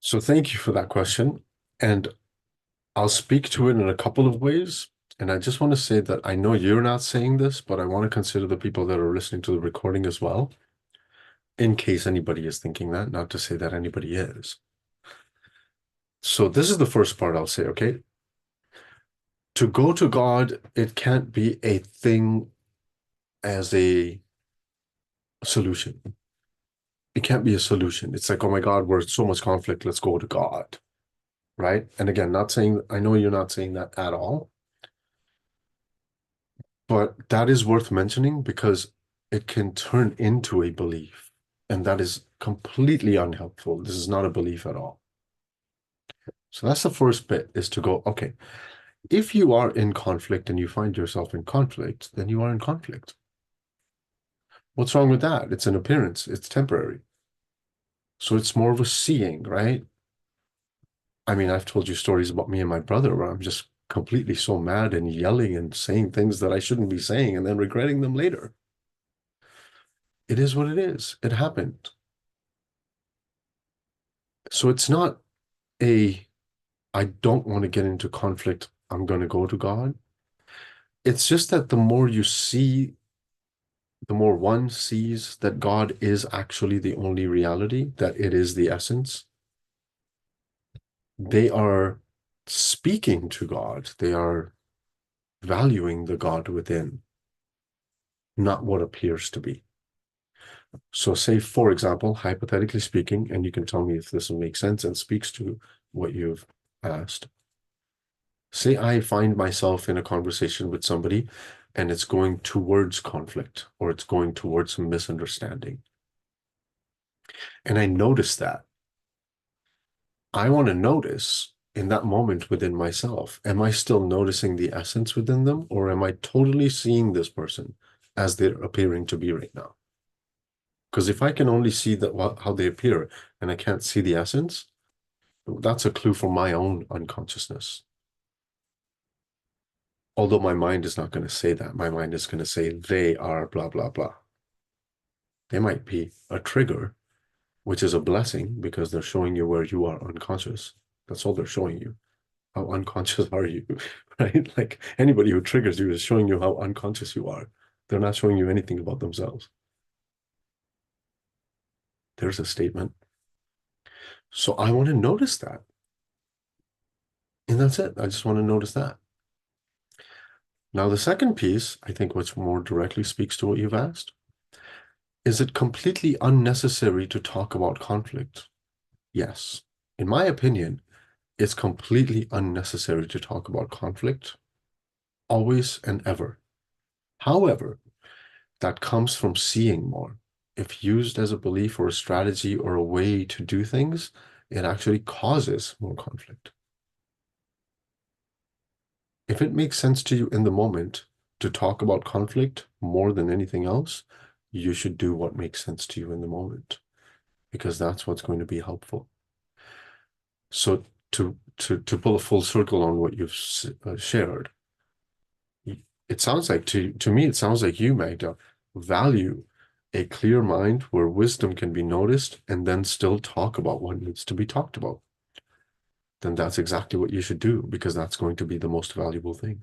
So thank you for that question. And I'll speak to it in a couple of ways. And I just want to say that I know you're not saying this, but I want to consider the people that are listening to the recording as well, in case anybody is thinking that, not to say that anybody is. So this is the first part I'll say, okay? To go to God, it can't be a thing as a solution. It can't be a solution. It's like, oh my God, we're in so much conflict, let's go to God, right? And again, not saying, I know you're not saying that at all. But that is worth mentioning because it can turn into a belief, and that is completely unhelpful. This is not a belief at all. So that's the first bit, is to go, okay, if you are in conflict and you find yourself in conflict, then you are in conflict. What's wrong with that? It's an appearance. It's temporary. So it's more of a seeing, right? I mean, I've told you stories about me and my brother where I'm just completely so mad and yelling and saying things that I shouldn't be saying and then regretting them later. It is what it is. It happened. So it's not I don't want to get into conflict, I'm going to go to God. It's just that the more you see, the more one sees that God is actually the only reality, that it is the essence, they are speaking to God. They are valuing the God within, not what appears to be. So say, for example, hypothetically speaking, and you can tell me if this will make sense and speaks to what you've asked. Say I find myself in a conversation with somebody and it's going towards conflict or it's going towards some misunderstanding. And I notice that. I want to notice in that moment within myself, am I still noticing the essence within them, or am I totally seeing this person as they're appearing to be right now? Because if I can only see that how they appear and I can't see the essence, that's a clue for my own unconsciousness. Although my mind is not going to say that. My mind is going to say they are blah, blah, blah. They might be a trigger, which is a blessing because they're showing you where you are unconscious. That's all they're showing you. How unconscious are you, right? Like anybody who triggers you is showing you how unconscious you are. They're not showing you anything about themselves. There's a statement. So I want to notice that. And that's it. I just want to notice that. Now, the second piece, I think, which more directly speaks to what you've asked, is it completely unnecessary to talk about conflict? Yes. In my opinion, it's completely unnecessary to talk about conflict, always and ever. However, that comes from seeing more. If used as a belief or a strategy or a way to do things, it actually causes more conflict. If it makes sense to you in the moment to talk about conflict more than anything else, you should do what makes sense to you in the moment, because that's what's going to be helpful. So to pull a full circle on what you've shared, it sounds like to me, it sounds like you, Magda, value a clear mind where wisdom can be noticed and then still talk about what needs to be talked about. Then that's exactly what you should do, because that's going to be the most valuable thing.